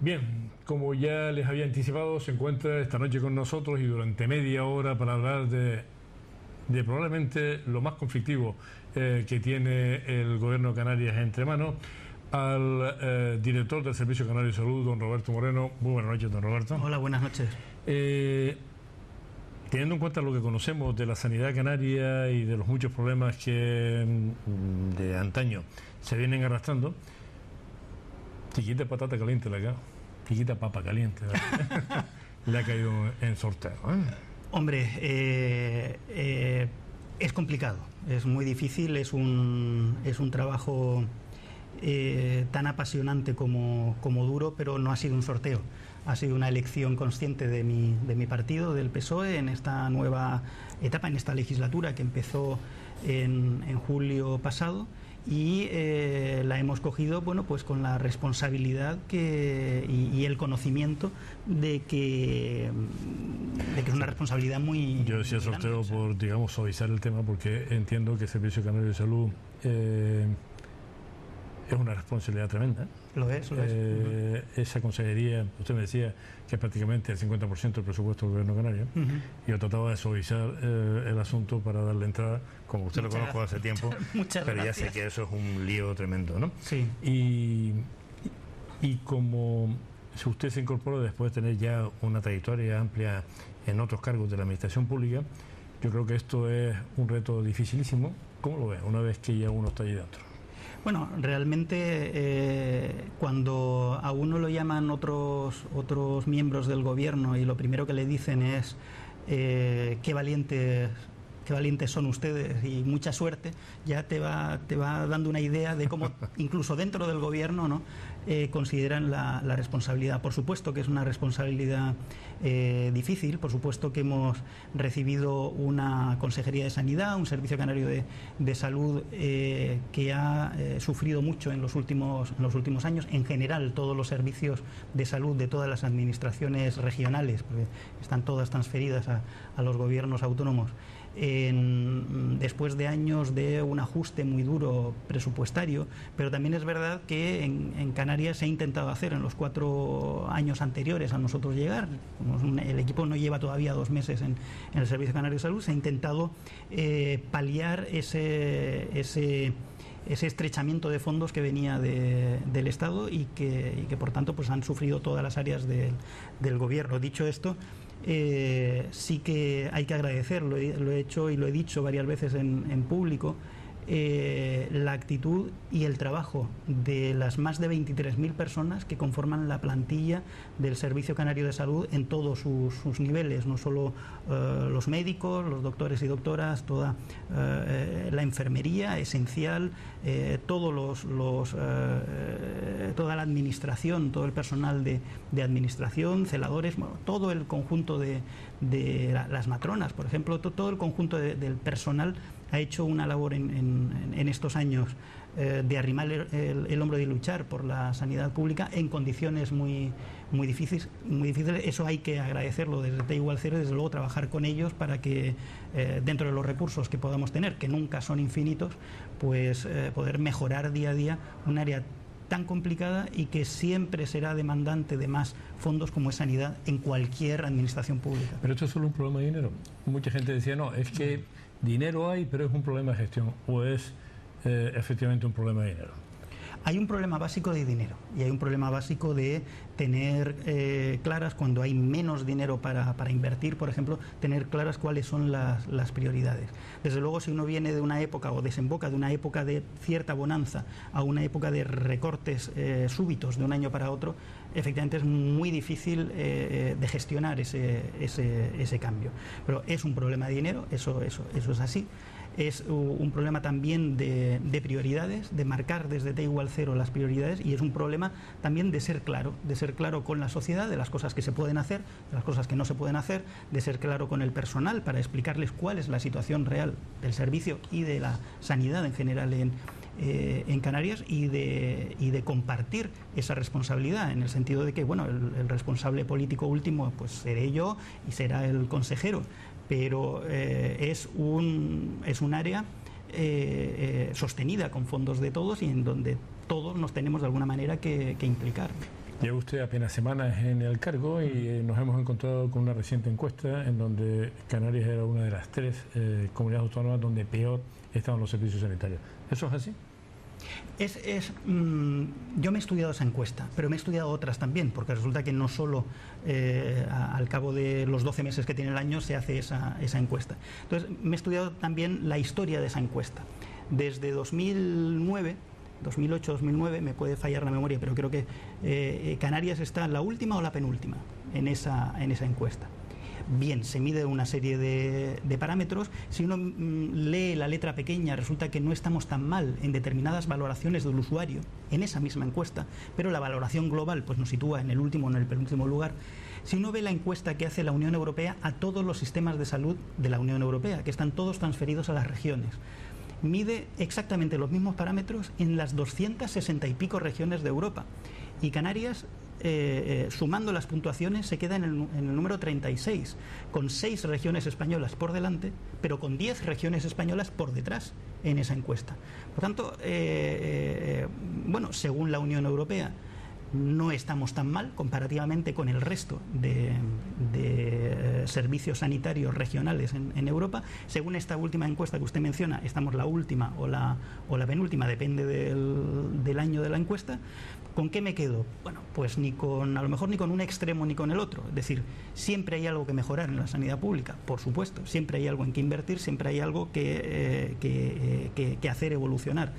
Bien, como ya les había anticipado, se encuentra esta noche con nosotros y durante media hora para hablar de probablemente lo más conflictivo que tiene el Gobierno de Canarias entre manos, al director del Servicio Canario de Salud, don Roberto Moreno. Muy buenas noches, don Roberto. Hola, buenas noches. Teniendo en cuenta lo que conocemos de la sanidad canaria y de los muchos problemas que de antaño se vienen arrastrando, chiquita patata caliente la que chiquita papa caliente le ha caído en sorteo. Hombre, es complicado, es muy difícil, es un trabajo tan apasionante como duro, pero no ha sido un sorteo. Ha sido una elección consciente de mi partido, del PSOE, en esta nueva etapa, en esta legislatura que empezó en julio pasado, y la hemos cogido, bueno, pues con la responsabilidad y el conocimiento de que es una responsabilidad muy... Yo decía sorteo por, digamos, suavizar el tema, porque entiendo que el Servicio Canario de Salud es una responsabilidad tremenda. Lo es. Esa consejería, usted me decía que es prácticamente el 50% del presupuesto del Gobierno canario. Yo trataba de suavizar el asunto para darle entrada, como usted lo conozco hace tiempo, pero ya sé que eso es un lío tremendo, ¿no? Sí. Y como si usted se incorpora después de tener ya una trayectoria amplia en otros cargos de la administración pública, yo creo que esto es un reto dificilísimo. ¿Cómo lo ve una vez que ya uno está allí dentro? Bueno, realmente cuando a uno lo llaman otros miembros del gobierno y lo primero que le dicen es qué valientes son ustedes y mucha suerte, ya te va dando una idea de cómo incluso dentro del gobierno, ¿no?, consideran la responsabilidad. Por supuesto que es una responsabilidad difícil, por supuesto que hemos recibido una Consejería de Sanidad, un Servicio Canario de Salud que ha sufrido mucho en los últimos años. En general, todos los servicios de salud de todas las administraciones regionales, porque están todas transferidas a los gobiernos autónomos, después de años de un ajuste muy duro presupuestario, pero también es verdad que en Canarias se ha intentado hacer en los 4 años anteriores a nosotros llegar, como el equipo no lleva todavía 2 meses en el Servicio Canario de Salud, se ha intentado paliar ese estrechamiento de fondos que venía del Estado y que por tanto pues han sufrido todas las áreas del gobierno. Dicho esto, sí que hay que agradecer, lo he hecho y lo he dicho varias veces en público, la actitud y el trabajo de las más de 23.000 personas que conforman la plantilla del Servicio Canario de Salud en todos sus niveles, no solo los médicos, los doctores y doctoras, toda la enfermería esencial, toda la administración, todo el personal de administración, celadores, bueno, todo el conjunto de las matronas, por ejemplo, todo el conjunto del personal ha hecho una labor en estos años de arrimar el hombro y luchar por la sanidad pública en condiciones muy difíciles. Eso hay que agradecerlo desde T = 0, desde luego trabajar con ellos para que dentro de los recursos que podamos tener, que nunca son infinitos, pues poder mejorar día a día un área tan complicada y que siempre será demandante de más fondos como es sanidad en cualquier administración pública. Pero esto es solo un problema de dinero. Mucha gente decía, no, es que dinero hay, pero es un problema de gestión, o es efectivamente un problema de dinero. Hay un problema básico de dinero y hay un problema básico de tener claras, cuando hay menos dinero para invertir, por ejemplo, tener claras cuáles son las prioridades. Desde luego, si uno viene de una época o desemboca de una época de cierta bonanza a una época de recortes súbitos de un año para otro, efectivamente es muy difícil de gestionar ese cambio. Pero es un problema de dinero, eso es así. Es un problema también de prioridades, de marcar desde T = 0 las prioridades, y es un problema también de ser claro con la sociedad, de las cosas que se pueden hacer, de las cosas que no se pueden hacer, de ser claro con el personal para explicarles cuál es la situación real del servicio y de la sanidad en general en Canarias, y de compartir esa responsabilidad, en el sentido de que, bueno, el responsable político último pues seré yo y será el consejero, pero es un área sostenida con fondos de todos y en donde todos nos tenemos de alguna manera que implicar. Lleva usted apenas semanas en el cargo y nos hemos encontrado con una reciente encuesta en donde Canarias era una de las 3 comunidades autónomas donde peor estaban los servicios sanitarios. ¿Eso es así? Yo me he estudiado esa encuesta, pero me he estudiado otras también, porque resulta que no solo al cabo de los 12 meses que tiene el año se hace esa encuesta. Entonces, me he estudiado también la historia de esa encuesta. Desde 2009, 2008-2009, me puede fallar la memoria, pero creo que Canarias está la última o la penúltima en esa encuesta. Bien, se mide una serie de parámetros. Si uno lee la letra pequeña, resulta que no estamos tan mal en determinadas valoraciones del usuario en esa misma encuesta, pero la valoración global pues nos sitúa en el último o en el penúltimo lugar. Si uno ve la encuesta que hace la Unión Europea a todos los sistemas de salud de la Unión Europea, que están todos transferidos a las regiones, mide exactamente los mismos parámetros en las 260 y pico regiones de Europa. Y Canarias, sumando las puntuaciones, se queda en el número 36, con 6 regiones españolas por delante, pero con 10 regiones españolas por detrás en esa encuesta. Por tanto, bueno, según la Unión Europea, no estamos tan mal comparativamente con el resto de servicios sanitarios regionales en Europa. Según esta última encuesta que usted menciona, estamos la última o la penúltima, depende del año de la encuesta. ¿Con qué me quedo? Bueno, pues a lo mejor ni con un extremo ni con el otro. Es decir, siempre hay algo que mejorar en la sanidad pública, por supuesto. Siempre hay algo en que invertir, siempre hay algo que hacer evolucionar.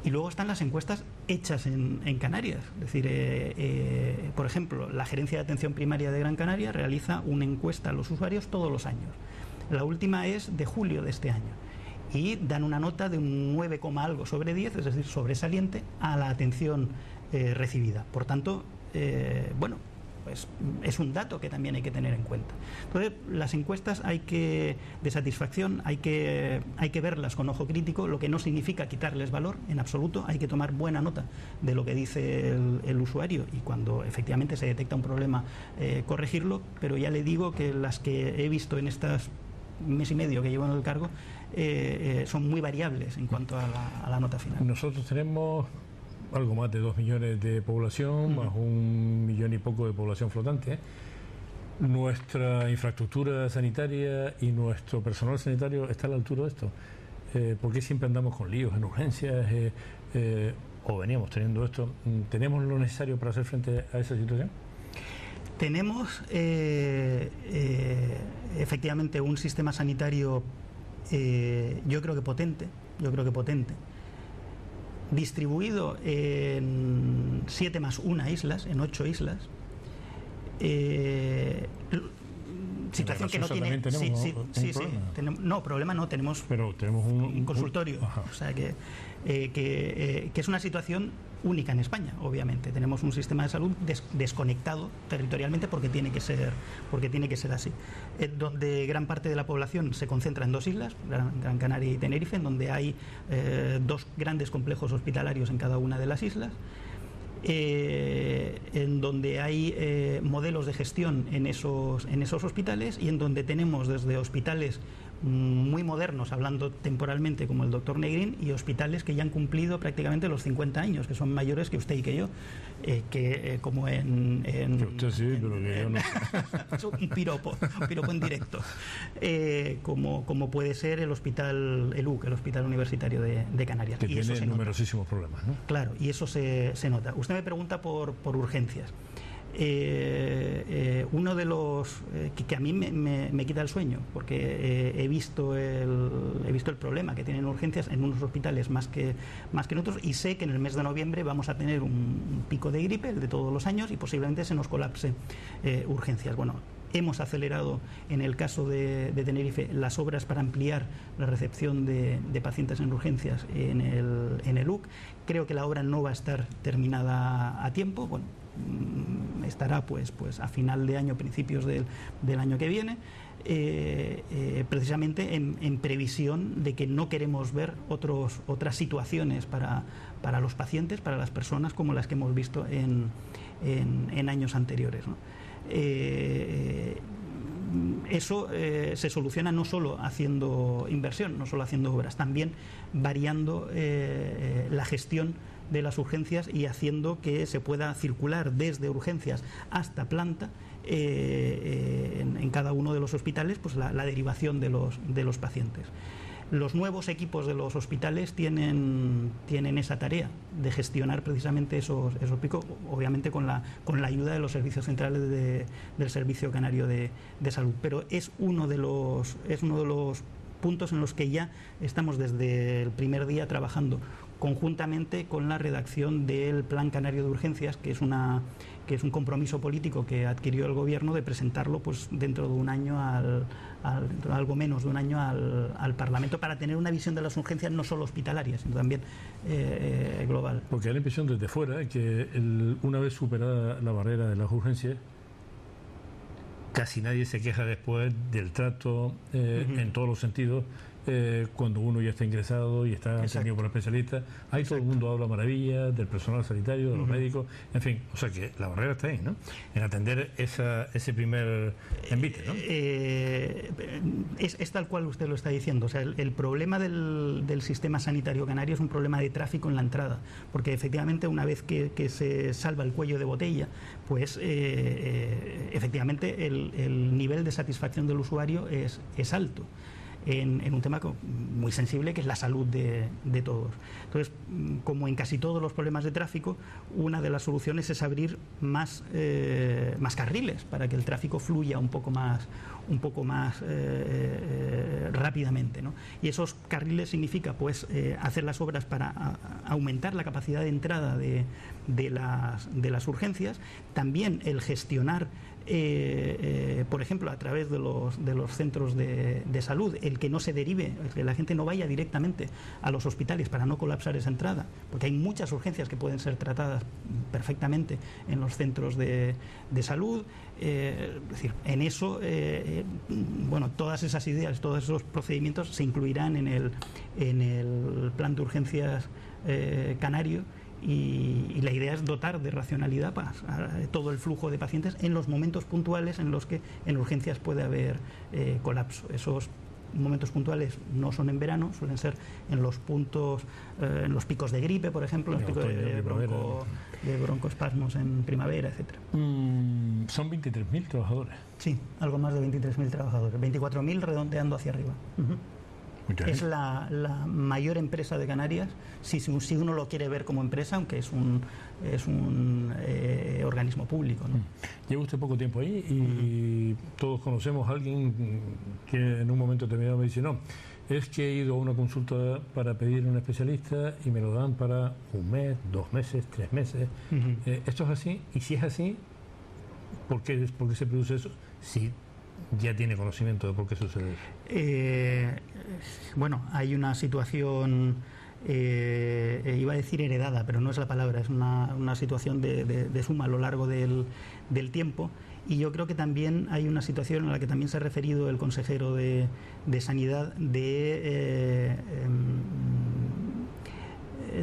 Y luego están las encuestas hechas en Canarias. Es decir, por ejemplo, la Gerencia de Atención Primaria de Gran Canaria realiza una encuesta a los usuarios todos los años. La última es de julio de este año. Y dan una nota de un 9, algo sobre 10, es decir, sobresaliente, a la atención recibida. Por tanto, bueno, pues es un dato que también hay que tener en cuenta. Entonces, las encuestas de satisfacción hay que verlas con ojo crítico, lo que no significa quitarles valor en absoluto. Hay que tomar buena nota de lo que dice el usuario y cuando efectivamente se detecta un problema, corregirlo, pero ya le digo que las que he visto en estos mes y medio que llevo en el cargo son muy variables en cuanto a la nota final. Nosotros tenemos algo más de 2 millones de población, más 1 millón y poco de población flotante. Nuestra infraestructura sanitaria y nuestro personal sanitario está a la altura de esto. ¿Por qué siempre andamos con líos en urgencias? ¿O veníamos teniendo esto? ¿Tenemos lo necesario para hacer frente a esa situación? Tenemos efectivamente un sistema sanitario yo creo que potente, distribuido en 7 más 1 islas, en 8 islas. Situación que no tiene. Problema no tenemos. Pero tenemos un consultorio. O sea que es una situación única en España, obviamente. Tenemos un sistema de salud desconectado territorialmente porque tiene que ser así. Donde gran parte de la población se concentra en 2 islas, Gran Canaria y Tenerife, en donde hay 2 grandes complejos hospitalarios en cada una de las islas. En donde hay modelos de gestión en esos hospitales y en donde tenemos desde hospitales muy modernos, hablando temporalmente, como el doctor Negrín, y hospitales que ya han cumplido prácticamente los 50 años, que son mayores que usted y que yo, como en usted sí, pero que yo no. un piropo en directo, como puede ser el hospital ELUC, el Hospital Universitario de Canarias. Que tiene numerosísimos problemas, ¿no? Claro, y eso se nota. Usted me pregunta por urgencias. Uno de los que a mí me quita el sueño, porque he visto el problema que tienen urgencias en unos hospitales más que en otros, y sé que en el mes de noviembre vamos a tener un pico de gripe, el de todos los años, y posiblemente se nos colapse urgencias. Bueno, hemos acelerado en el caso de Tenerife las obras para ampliar la recepción de pacientes en urgencias en el UC. Creo que la obra no va a estar terminada a tiempo. Bueno, estará pues a final de año, principios del año que viene, precisamente en previsión de que no queremos ver otras situaciones para los pacientes, para las personas, como las que hemos visto en años anteriores, ¿no? Eso se soluciona no solo haciendo inversión, no solo haciendo obras, también variando la gestión de las urgencias y haciendo que se pueda circular desde urgencias hasta planta en cada uno de los hospitales, pues la derivación de los pacientes. Los nuevos equipos de los hospitales tienen esa tarea de gestionar precisamente esos picos, obviamente con la ayuda de los servicios centrales del Servicio Canario de Salud. Pero es uno de los puntos en los que ya estamos desde el primer día trabajando conjuntamente con la redacción del Plan Canario de Urgencias, que es un compromiso político que adquirió el Gobierno de presentarlo pues dentro de un año algo menos de un año al Parlamento, para tener una visión de las urgencias no solo hospitalarias, sino también global. Porque hay la impresión desde fuera que una vez superada la barrera de las urgencias, casi nadie se queja después del trato en todos los sentidos. Cuando uno ya está ingresado y está atendido por especialistas, ahí todo el mundo habla maravillas del personal sanitario, de los médicos, en fin, o sea que la barrera está ahí, ¿no? En atender ese primer envite, ¿no? Es tal cual usted lo está diciendo, o sea, el problema del sistema sanitario canario es un problema de tráfico en la entrada, porque efectivamente una vez que se salva el cuello de botella, pues efectivamente el nivel de satisfacción del usuario es alto. En un tema muy sensible, que es la salud de todos. Entonces, como en casi todos los problemas de tráfico, una de las soluciones es abrir más carriles para que el tráfico fluya un poco más rápidamente, ¿no? Y esos carriles significa pues hacer las obras para aumentar la capacidad de entrada de las urgencias, también el gestionar por ejemplo, a través de los centros de salud, el que no se derive, que la gente no vaya directamente a los hospitales para no colapsar esa entrada, porque hay muchas urgencias que pueden ser tratadas perfectamente en los centros de salud. Es decir, en eso, bueno, todas esas ideas, todos esos procedimientos se incluirán en el plan de urgencias canario. Y la idea es dotar de racionalidad para todo el flujo de pacientes en los momentos puntuales en los que en urgencias puede haber colapso. Esos momentos puntuales no son en verano, suelen ser en los puntos, en los picos de gripe, por ejemplo, en los picos de broncoespasmos en primavera, etcétera. Son 23.000 trabajadores. Sí, algo más de 23.000 trabajadores, 24.000 redondeando hacia arriba. Es la mayor empresa de Canarias, si uno lo quiere ver como empresa, aunque es un organismo público, ¿no? Lleva usted poco tiempo ahí y todos conocemos a alguien que en un momento determinado me dice, no, es que he ido a una consulta para pedir un especialista y me lo dan para 1 mes, 2 meses, 3 meses. ¿Esto es así? Y si es así, ¿por qué se produce eso? Sí. ¿Ya tiene conocimiento de por qué sucede eso? Bueno, hay una situación, iba a decir heredada, pero no es la palabra, es una situación de suma a lo largo del tiempo, y yo creo que también hay una situación a la que también se ha referido el consejero de Sanidad,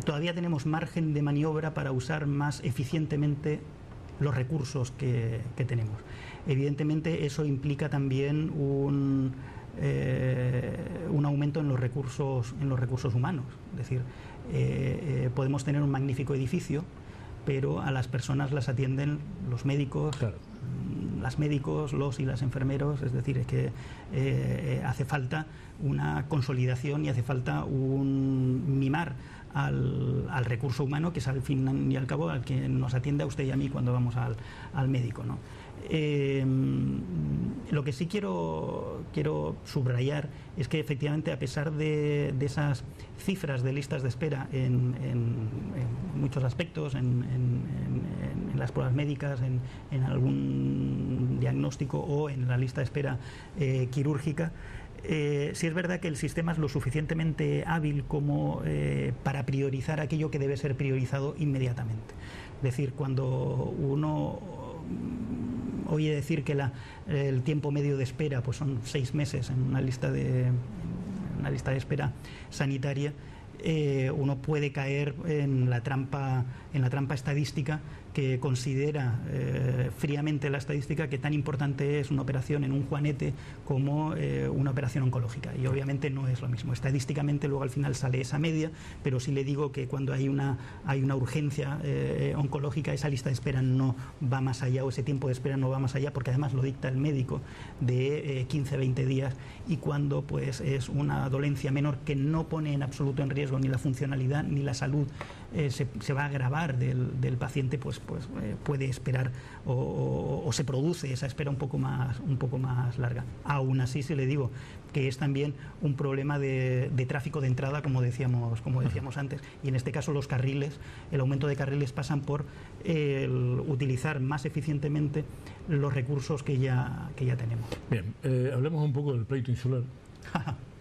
todavía tenemos margen de maniobra para usar más eficientemente los recursos que tenemos. Evidentemente eso implica también un aumento en los recursos humanos. Es decir, podemos tener un magnífico edificio, pero a las personas las atienden los médicos, claro, las médicos, los y las enfermeros. Es decir, es que hace falta una consolidación y hace falta un mimar al recurso humano, que es al fin y al cabo al que nos atiende a usted y a mí cuando vamos al médico, ¿no? Lo que sí quiero subrayar es que efectivamente, a pesar de esas cifras de listas de espera en muchos aspectos, en las pruebas médicas, en algún diagnóstico o en la lista de espera quirúrgica, sí es verdad que el sistema es lo suficientemente hábil como para priorizar aquello que debe ser priorizado inmediatamente. Es decir, cuando uno oye decir que el tiempo medio de espera pues son 6 meses en una lista de espera sanitaria, uno puede caer en la trampa estadística que considera fríamente la estadística que tan importante es una operación en un juanete como una operación oncológica, y obviamente no es lo mismo. Estadísticamente luego al final sale esa media, pero sí le digo que cuando hay una urgencia oncológica, esa lista de espera no va más allá, o ese tiempo de espera no va más allá, porque además lo dicta el médico, de 15-20 días, y cuando pues es una dolencia menor que no pone en absoluto en riesgo ni la funcionalidad ni la salud, se va a agravar del paciente, pues puede esperar o se produce esa espera un poco más larga. Aún así, sí le digo que es también un problema de tráfico de entrada, como decíamos antes, y en este caso los carriles, el aumento de carriles pasan por utilizar más eficientemente los recursos que ya tenemos. Bien, hablemos un poco del pleito insular.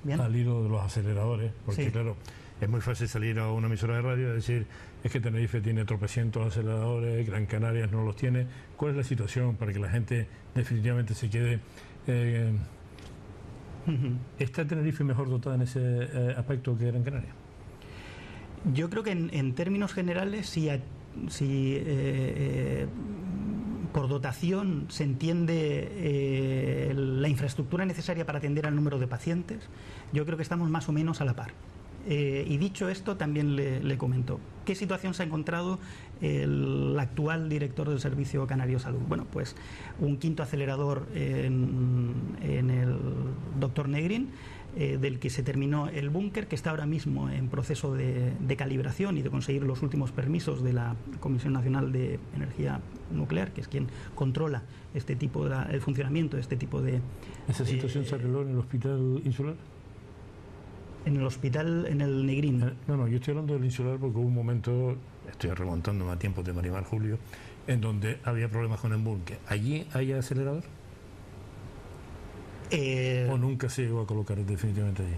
Bien. Al hilo de los aceleradores, porque sí, claro, es muy fácil salir a una emisora de radio y decir, es que Tenerife tiene tropecientos aceleradores, Gran Canarias no los tiene. ¿Cuál es la situación para que la gente definitivamente se quede? ¿Está Tenerife mejor dotada en ese aspecto que Gran Canaria? Yo creo que en términos generales, si por dotación se entiende la infraestructura necesaria para atender al número de pacientes, yo creo que estamos más o menos a la par. Y dicho esto, también le comento, ¿qué situación se ha encontrado el actual director del Servicio Canario Salud? Bueno, pues un quinto acelerador en el Dr. Negrín, del que se terminó el búnker, que está ahora mismo en proceso de calibración y de conseguir los últimos permisos de la Comisión Nacional de Energía Nuclear, que es quien controla este tipo el funcionamiento de este tipo de... ¿Esa situación se arregló en el hospital insular? En el hospital, en el Negrín. No, yo estoy hablando del insular porque hubo un momento, estoy remontándome a tiempos de Marimar Julio, en donde había problemas con el búnker. ¿Allí hay acelerador? ¿O nunca se llegó a colocar definitivamente allí?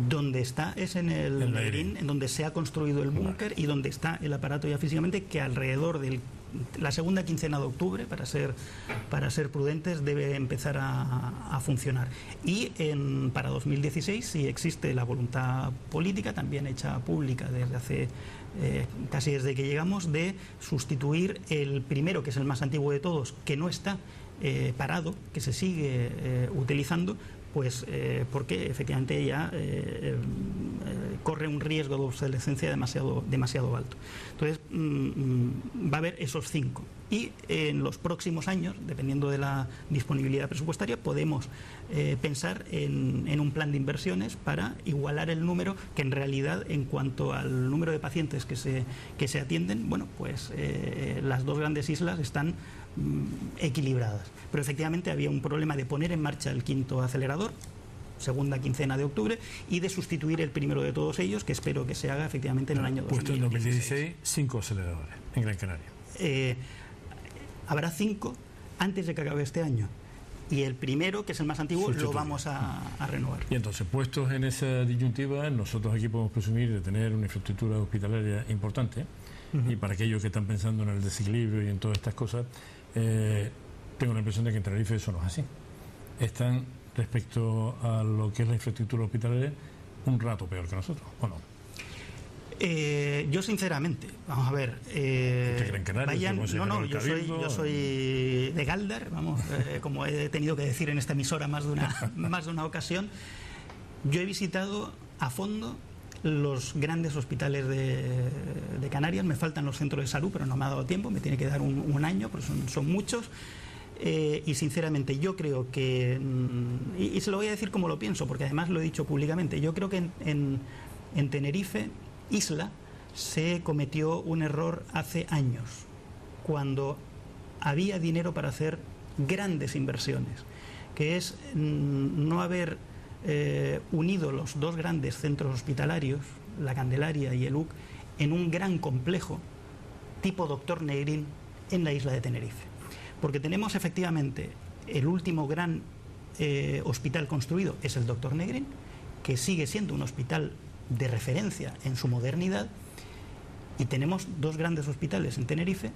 Donde está es en el Negrín, en donde se ha construido el búnker, y donde está el aparato ya físicamente, que alrededor de la segunda quincena de octubre, para ser prudentes, debe empezar a funcionar. Y para 2016, si existe la voluntad política, también hecha pública desde hace casi desde que llegamos, de sustituir el primero, que es el más antiguo de todos, que no está parado, que se sigue utilizando, pues porque efectivamente ya corre un riesgo de obsolescencia demasiado alto. Entonces va a haber esos 5, y en los próximos años, dependiendo de la disponibilidad presupuestaria, podemos pensar en un plan de inversiones para igualar el número, que en realidad, en cuanto al número de pacientes que se atienden, bueno, pues las dos grandes islas están equilibradas, pero efectivamente había un problema de poner en marcha el quinto acelerador, segunda quincena de octubre, y de sustituir el primero de todos ellos, que espero que se haga efectivamente en el año 2016. Puesto en 2016, 5 aceleradores en Gran Canaria. Habrá 5 antes de que acabe este año, y el primero, que es el más antiguo, lo vamos a renovar. Y entonces, puestos en esa disyuntiva, nosotros aquí podemos presumir de tener una infraestructura hospitalaria importante, y para aquellos que están pensando en el desequilibrio y en todas estas cosas, tengo la impresión de que en Tenerife eso no es así. Están, respecto a lo que es la infraestructura hospitalaria, un rato peor que nosotros, ¿o no? Yo sinceramente, vamos a ver, yo soy de Galdar, vamos, como he tenido que decir en esta emisora más de una ocasión. Yo he visitado a fondo los grandes hospitales de Canarias. Me faltan los centros de salud, pero no me ha dado tiempo, me tiene que dar un año, porque son muchos. Y sinceramente yo creo que, y se lo voy a decir como lo pienso, porque además lo he dicho públicamente, yo creo que en Tenerife, isla, se cometió un error hace años, cuando había dinero para hacer grandes inversiones, que es no haber unido los dos grandes centros hospitalarios, la Candelaria y el UC, en un gran complejo tipo Dr. Negrín en la isla de Tenerife. Porque tenemos efectivamente el último gran hospital construido, es el Dr. Negrín, que sigue siendo un hospital de referencia en su modernidad, y tenemos dos grandes hospitales en Tenerife,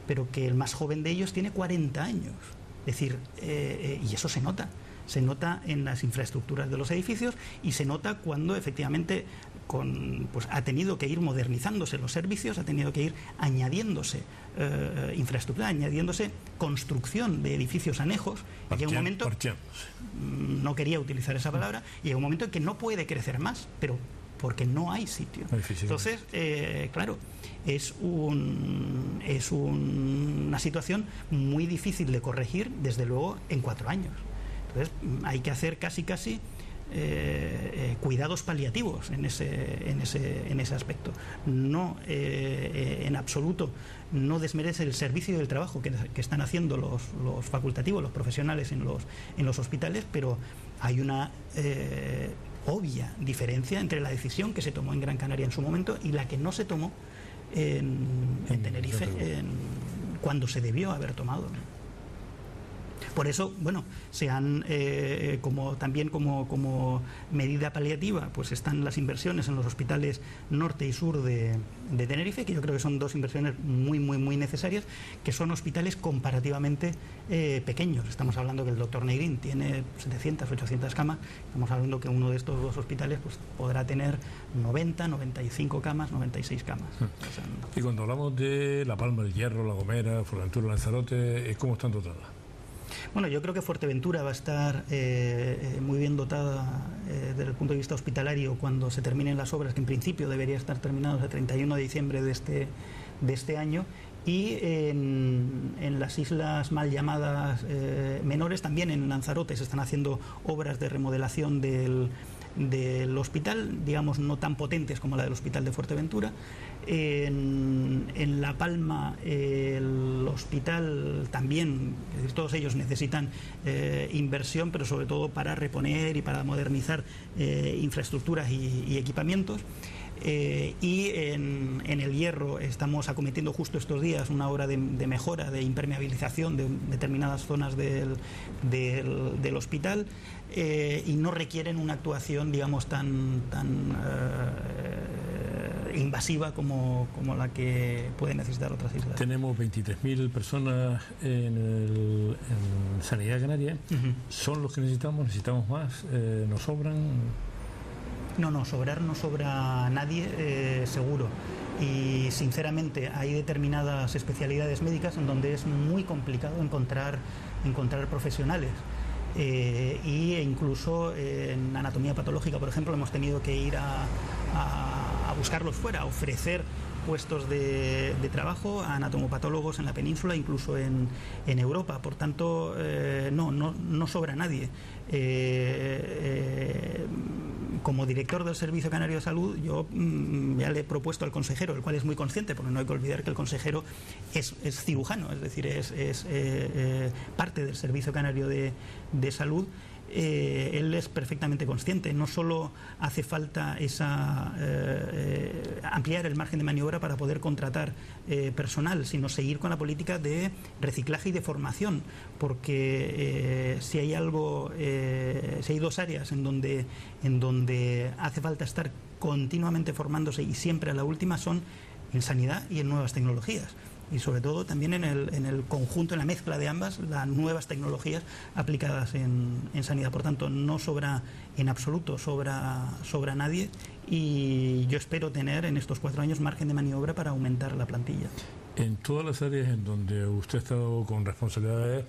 pero que el más joven de ellos tiene 40 años. Es decir, y eso se nota en las infraestructuras de los edificios, y se nota cuando efectivamente pues ha tenido que ir modernizándose los servicios, ha tenido que ir añadiéndose infraestructura, añadiéndose construcción de edificios anejos. Llega un momento, no quería utilizar esa palabra, llega un momento en que no puede crecer más, pero porque no hay sitio. Entonces, claro, es una situación muy difícil de corregir, desde luego, en 4 años. Entonces, hay que hacer casi cuidados paliativos en ese aspecto. No, en absoluto, no desmerece el servicio y el trabajo que están haciendo los facultativos, los profesionales en los hospitales, pero hay una obvia diferencia entre la decisión que se tomó en Gran Canaria en su momento y la que no se tomó en Tenerife cuando se debió haber tomado. Por eso, bueno, se han, también como medida paliativa, pues están las inversiones en los hospitales norte y sur de Tenerife, que yo creo que son 2 inversiones muy necesarias, que son hospitales comparativamente pequeños. Estamos hablando que el Dr. Negrín tiene 700, 800 camas, estamos hablando que uno de estos 2 hospitales pues podrá tener 90, 95 camas, 96 camas. O sea, no. Y cuando hablamos de La Palma del Hierro, La Gomera, Fuerteventura, Lanzarote, ¿cómo están dotadas? Bueno, yo creo que Fuerteventura va a estar muy bien dotada desde el punto de vista hospitalario cuando se terminen las obras, que en principio debería estar terminadas el 31 de diciembre de este año. Y en las islas mal llamadas menores, también en Lanzarote, se están haciendo obras de remodelación del hospital, digamos no tan potentes como la del hospital de Fuerteventura. En La Palma el hospital también, es decir, todos ellos necesitan inversión, pero sobre todo para reponer y para modernizar infraestructuras y equipamientos. Y en El Hierro estamos acometiendo justo estos días una obra de mejora, de impermeabilización de determinadas zonas del hospital, y no requieren una actuación, digamos, tan invasiva como la que pueden necesitar otras islas. Tenemos 23.000 personas en Sanidad Canaria. ¿Son los que necesitamos más? ¿Nos sobran? No, sobrar no sobra nadie, seguro. Y sinceramente hay determinadas especialidades médicas en donde es muy complicado encontrar profesionales. E incluso en anatomía patológica, por ejemplo, hemos tenido que ir a buscarlos fuera, a ofrecer puestos de trabajo a anatomopatólogos en la península, incluso en Europa. Por tanto, no sobra nadie. Como director del Servicio Canario de Salud, yo ya le he propuesto al consejero, el cual es muy consciente, porque no hay que olvidar que el consejero es cirujano, es decir, es parte del Servicio Canario de Salud. Él es perfectamente consciente. No solo hace falta ampliar el margen de maniobra para poder contratar personal, sino seguir con la política de reciclaje y de formación, porque si hay 2 áreas en donde hace falta estar continuamente formándose y siempre a la última, son en sanidad y en nuevas tecnologías. Y sobre todo también en el conjunto, en la mezcla de ambas, las nuevas tecnologías aplicadas en sanidad. Por tanto, no sobra en absoluto, sobra nadie, y yo espero tener en estos 4 años margen de maniobra para aumentar la plantilla. En todas las áreas en donde usted ha estado con responsabilidades,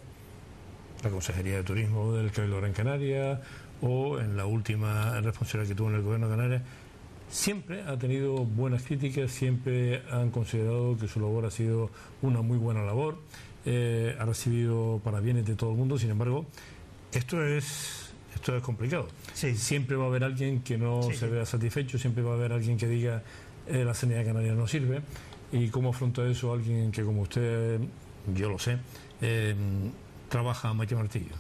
la Consejería de Turismo del Cabildo de Gran Canaria o en la última responsabilidad que tuvo en el Gobierno de Canarias, siempre ha tenido buenas críticas, siempre han considerado que su labor ha sido una muy buena labor, ha recibido parabienes de todo el mundo. Sin embargo, esto es complicado. Sí. Siempre va a haber alguien que no se vea satisfecho, siempre va a haber alguien que diga la sanidad canaria no sirve. ¿Y cómo afronta eso alguien que, como usted, yo lo sé, trabaja a macho martillo?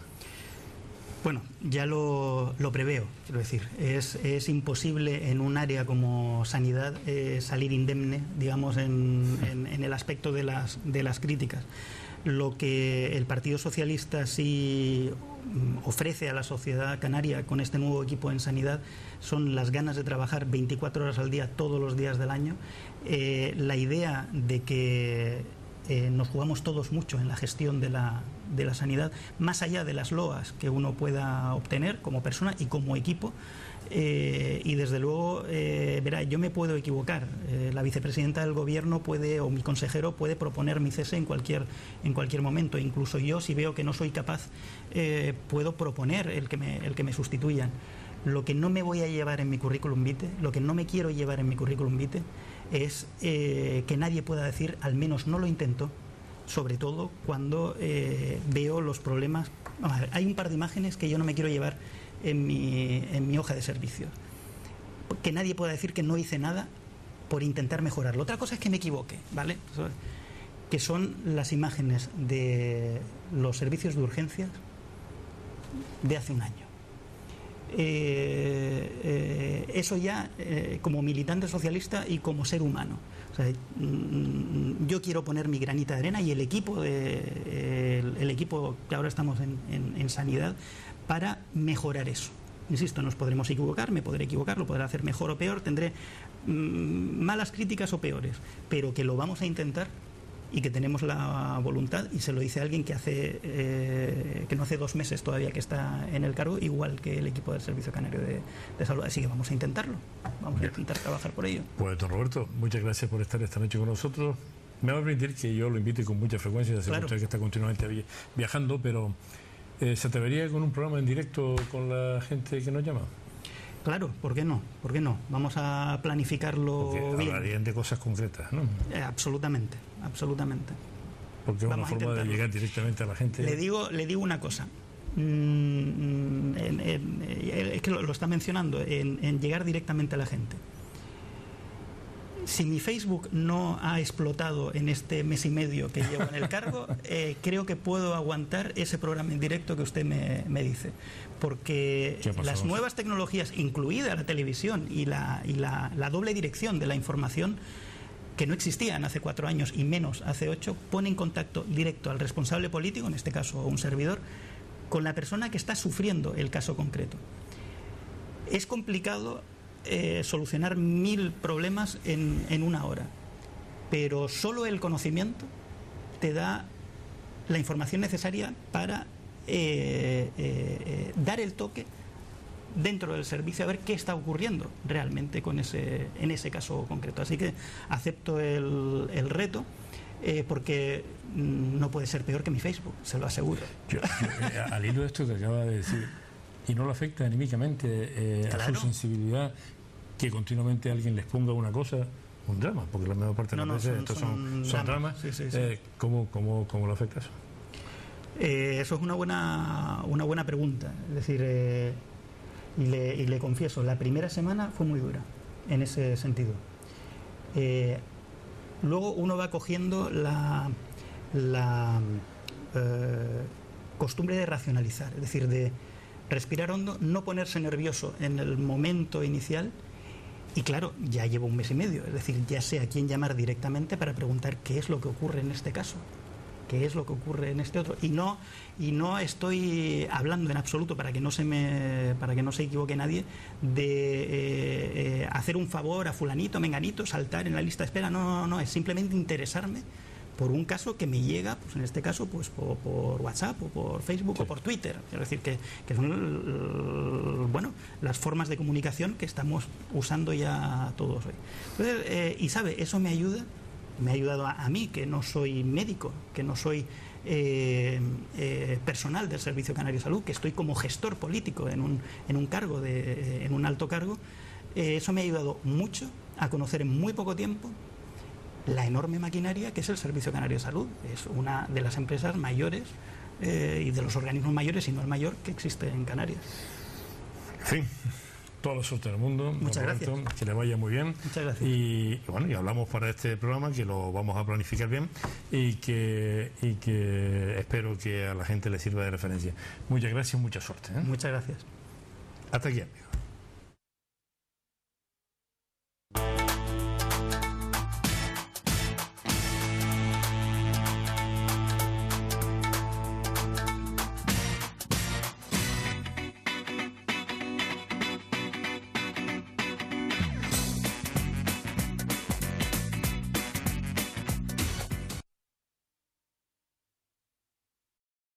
Bueno, ya lo preveo, quiero decir, es imposible en un área como sanidad salir indemne, digamos, en el aspecto de las críticas. Lo que el Partido Socialista sí ofrece a la sociedad canaria con este nuevo equipo en sanidad son las ganas de trabajar 24 horas al día, todos los días del año, la idea de que nos jugamos todos mucho en la gestión de de la sanidad, más allá de las loas que uno pueda obtener como persona y como equipo. Y desde luego, verá, yo me puedo equivocar. La vicepresidenta del gobierno puede, o mi consejero puede proponer mi cese en cualquier momento. Incluso yo, si veo que no soy capaz, puedo proponer el que me sustituyan. Lo que no me voy a llevar en mi currículum vitae, lo que no me quiero llevar en mi currículum vitae, es que nadie pueda decir, al menos no lo intento, sobre todo cuando veo los problemas. Vamos a ver, hay un par de imágenes que yo no me quiero llevar en mi hoja de servicios. Que nadie pueda decir que no hice nada por intentar mejorarlo. Otra cosa es que me equivoque, ¿vale? Que son las imágenes de los servicios de urgencias de hace un año. Eso ya, como militante socialista y como ser humano. O sea, yo quiero poner mi granita de arena y el equipo que ahora estamos en sanidad para mejorar eso. Insisto, nos podremos equivocar, me podré equivocar, lo podré hacer mejor o peor, tendré malas críticas o peores, pero que lo vamos a intentar y que tenemos la voluntad, y se lo dice alguien que no hace 2 meses todavía que está en el cargo, igual que el equipo del Servicio Canario de Salud. Así que vamos a intentarlo, vamos a intentar trabajar por ello. Pues don Roberto, muchas gracias por estar esta noche con nosotros. Me va a permitir que yo lo invite con mucha frecuencia, ya sé claro. Usted que está continuamente viajando, pero ¿se atrevería con un programa en directo con la gente que nos llama? Claro, ¿por qué no? ¿Por qué no? Vamos a planificarlo bien. Hablarían de cosas concretas, ¿no? Absolutamente, absolutamente. Porque es una forma de llegar directamente a la gente. Le digo una cosa. Es que lo está mencionando, en llegar directamente a la gente. Si mi Facebook no ha explotado en este mes y medio que llevo en el cargo, creo que puedo aguantar ese programa en directo que usted me dice. Porque las nuevas tecnologías, incluida la televisión y la doble dirección de la información, que no existían hace 4 años y menos hace 8, pone en contacto directo al responsable político, en este caso un servidor, con la persona que está sufriendo el caso concreto. Es complicado solucionar 1000 problemas en 1 hora, pero solo el conocimiento te da la información necesaria para dar el toque dentro del servicio a ver qué está ocurriendo realmente en ese caso concreto. Así que acepto el reto, porque no puede ser peor que mi Facebook, se lo aseguro. Al hilo de esto que acaba de decir, ¿y no le afecta anímicamente claro. a su sensibilidad que continuamente alguien les ponga una cosa, un drama? Porque la mayor parte de las veces estos son dramas. Sí. ¿Cómo le afecta eso? Eso es una buena pregunta. Es decir, y le confieso, la primera semana fue muy dura en ese sentido. Luego uno va cogiendo la costumbre de racionalizar, es decir, de respirar hondo, no ponerse nervioso en el momento inicial. Y claro, ya llevo 1 mes y medio, es decir, ya sé a quién llamar directamente para preguntar qué es lo que ocurre en este caso, qué es lo que ocurre en este otro. Y no estoy hablando en absoluto, para que no se equivoque nadie, de hacer un favor a fulanito, menganito, saltar en la lista de espera. No, es simplemente interesarme por un caso que me llega, pues en este caso, pues por WhatsApp o por Facebook o por Twitter. Es decir, que son las formas de comunicación que estamos usando ya todos hoy. Entonces, y sabe, eso me ha ayudado a mí, que no soy médico, que no soy personal del Servicio Canario de Salud, que estoy como gestor político en un cargo, en un alto cargo. Eso me ha ayudado mucho a conocer en muy poco tiempo la enorme maquinaria que es el Servicio Canario de Salud. Es una de las empresas mayores y de los organismos mayores, si no el mayor, que existe en Canarias. En fin, toda la suerte del mundo. Muchas gracias. Que le vaya muy bien. Muchas gracias. Y hablamos para este programa, que lo vamos a planificar bien y que espero que a la gente le sirva de referencia. Muchas gracias y mucha suerte. Muchas gracias. Hasta aquí, amigo.